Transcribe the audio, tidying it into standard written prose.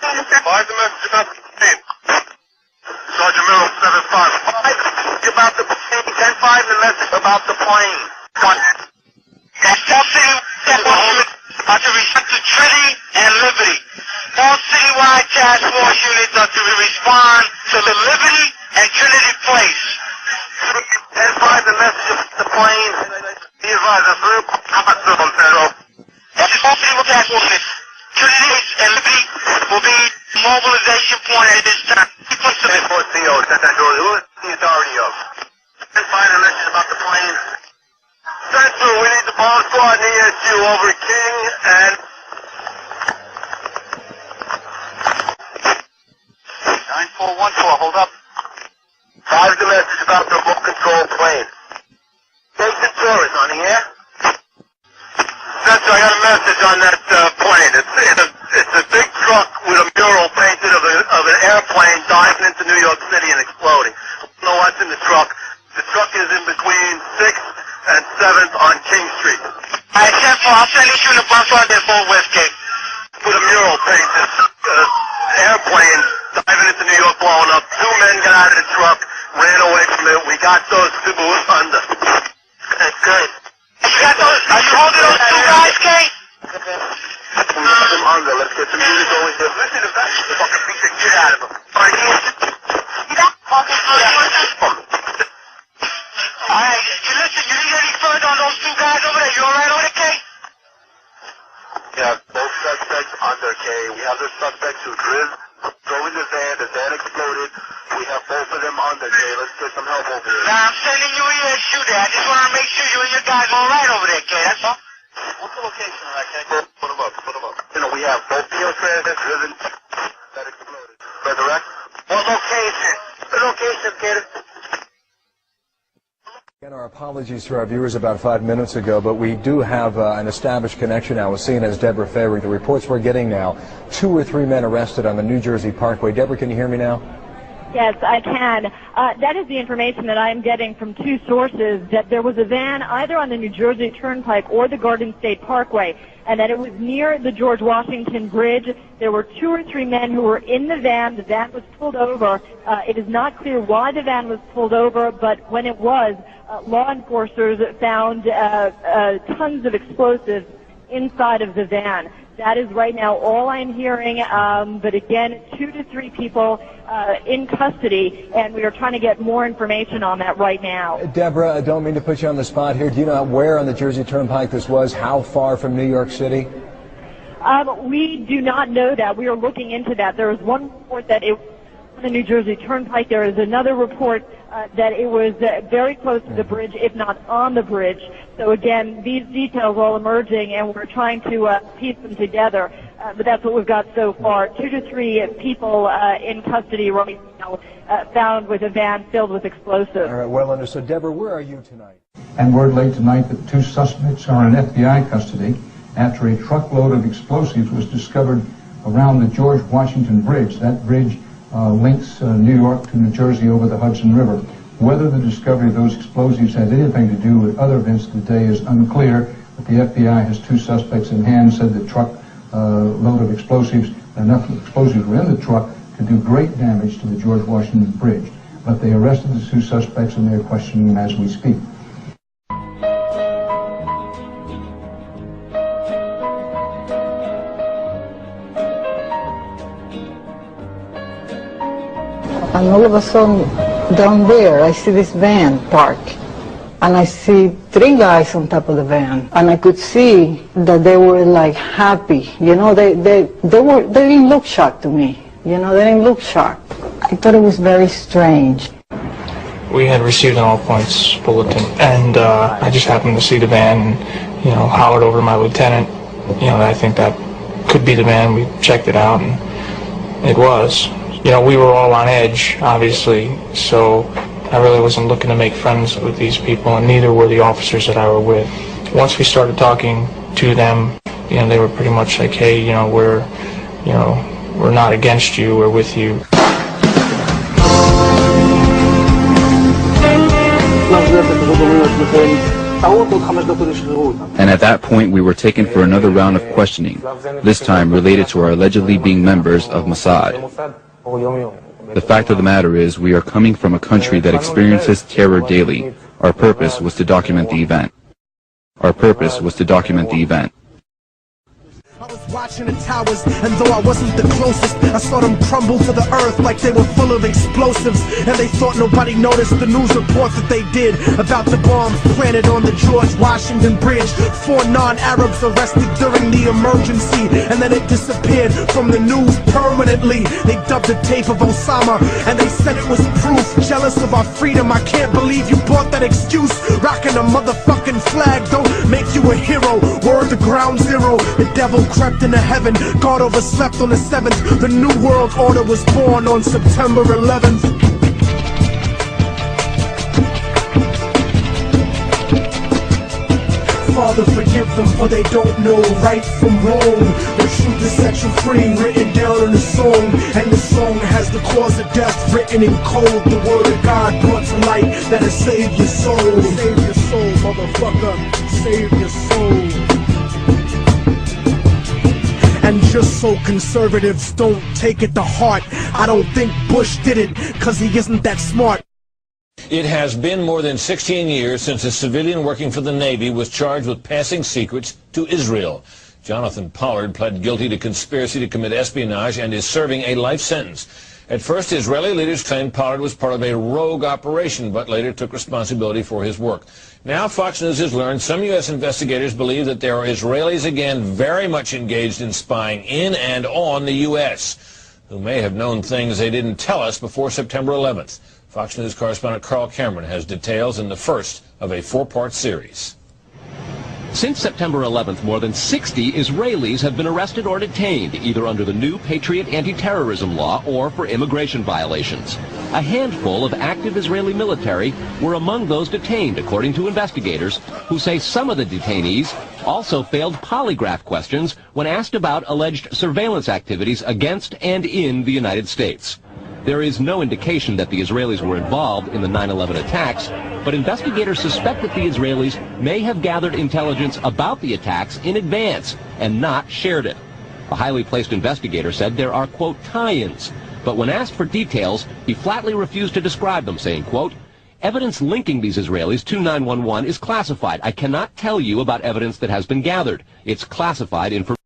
Why is the message about the plane? Sergeant Miller, 7-5. About the plane. 10-5, the message about the plane. That's something that are to respect to Trinity and Liberty. All citywide task force units are to respond to the Liberty and Trinity Place. 10-5, the message about the plane. Be advised, I'm through. How about through, Pedro? This is all citywide task force units. Trinity and Liberty will be mobilization point at this time. Who is the authority of? 10-5, the message about the plane. Central, we need the bomb squad and ESU over King and 9414, hold up. 5 the message about the remote control plane. Jason Torres on the air. Central, I got a message on that plane. It's a big truck with a mural painted of an airplane diving into New York City and exploding. I don't know what's in the truck. The truck is in between 6th and 7th on King Street. Alright, Central, I'll send you in the bus on there for Westgate. With a mural painted airplane diving into New York, blowing up. 2 men got out of the truck, ran away from it. We got those 2 under. That's good. You got those? Are you holding those 2 guys, Kate? We got them under. Let's get some music going here. Listen to that. Fucking beat the shit out of them. Alright, you listen, you need any further on those 2 guys over there? You alright over there, Kate? We have both suspects under, K. We have the suspects who drove in the van exploded. We have both of them under, K. Let's get some help over here. Now, I'm sending you ESU there. I just want to make sure you and your guys are alright over there, Kate, that's all. What's the location of that, K? Put them up. You know, we have both transits driven that exploded. Resurrect? What location? The location, kid. Again, our apologies to our viewers about 5 minutes ago, but we do have an established connection now with CNN's Deborah Favre. The reports we're getting now, 2 or 3 men arrested on the New Jersey Parkway. Deborah, can you hear me now? Yes, I can. That is the information that I am getting from 2 sources, that there was a van either on the New Jersey Turnpike or the Garden State Parkway, and that it was near the George Washington Bridge. There were 2 or 3 men who were in the van. The van was pulled over. It is not clear why the van was pulled over, but when it was, law enforcers found tons of explosives inside of the van. That is right now all I'm hearing, but again, 2 to 3 people in custody, and we are trying to get more information on that right now. Deborah, I don't mean to put you on the spot here. Do you know where on the Jersey Turnpike this was? How far from New York City? We do not know that. We are looking into that. There is one report that it was on the New Jersey Turnpike. There is another report that it was very close to the bridge, if not on the bridge. So again, these details are all emerging, and we're trying to piece them together. But that's what we've got so far. 2 to 3 people in custody right now, found with a van filled with explosives. All right, well understood. Deborah, where are you tonight? And word late tonight that 2 suspects are in FBI custody after a truckload of explosives was discovered around the George Washington Bridge. That bridge links New York to New Jersey over the Hudson River. Whether the discovery of those explosives has anything to do with other events today is unclear, but the FBI has 2 suspects in hand, said the truck load of explosives, enough explosives were in the truck to do great damage to the George Washington Bridge. But they arrested the 2 suspects and they're questioning them as we speak. And all of a sudden, down there, I see this van parked. And I see 3 guys on top of the van. And I could see that they were like happy. You know, they didn't look shocked to me. You know, they didn't look shocked. I thought it was very strange. We had received an all points bulletin, and I just happened to see the van and, you know, hollered over to my lieutenant, you know, I think that could be the van. We checked it out, and it was. You know, we were all on edge, obviously, so I really wasn't looking to make friends with these people, and neither were the officers that I were with. Once we started talking to them, you know, they were pretty much like, hey, you know, we're not against you, we're with you. Más gracias por su comunicación. And at that point we were taken for another round of questioning, this time related to our allegedly being members of Mossad. The fact of the matter is we are coming from a country that experiences terror daily. Our purpose was to document the event. Our purpose was to document the event. I was watching the towers, and though I wasn't the closest, I saw them crumble to the earth like they were full of explosives. And they thought nobody noticed the news report that they did about the bombs planted on the George Washington Bridge. 4 non-Arabs arrested during the emergency, and then it disappeared from the news permanently. They dubbed the tape of Osama, and they said it was proof. Jealous of our freedom, I can't believe you bought that excuse. Rocking a motherfucking flag don't make you a hero. Word to ground zero, the devil crept into heaven, God overslept on the 7th. The new world order was born on September 11th. Father, forgive them, for they don't know right from wrong. The truth is set you free, written down in a song. And the song has the cause of death written in code. The word of God brought to light that'll save your soul. Save your soul, motherfucker, save your soul. And just so conservatives don't take it to heart, I don't think Bush did it, cause he isn't that smart. It has been more than 16 years since a civilian working for the Navy was charged with passing secrets to Israel. Jonathan Pollard pled guilty to conspiracy to commit espionage and is serving a life sentence. At first, Israeli leaders claimed Pollard was part of a rogue operation, but later took responsibility for his work. Now Fox News has learned some U.S. investigators believe that there are Israelis again very much engaged in spying in and on the U.S., who may have known things they didn't tell us before September 11th. Fox News correspondent Carl Cameron has details in the first of a 4-part series. Since September 11th, more than 60 Israelis have been arrested or detained, either under the new Patriot anti-terrorism law or for immigration violations. A handful of active Israeli military were among those detained, according to investigators, who say some of the detainees also failed polygraph questions when asked about alleged surveillance activities against and in the United States. There is no indication that the Israelis were involved in the 9/11 attacks, but investigators suspect that the Israelis may have gathered intelligence about the attacks in advance and not shared it. A highly placed investigator said there are, quote, tie-ins, but when asked for details, he flatly refused to describe them, saying, quote, evidence linking these Israelis to 9/11 is classified. I cannot tell you about evidence that has been gathered. It's classified information.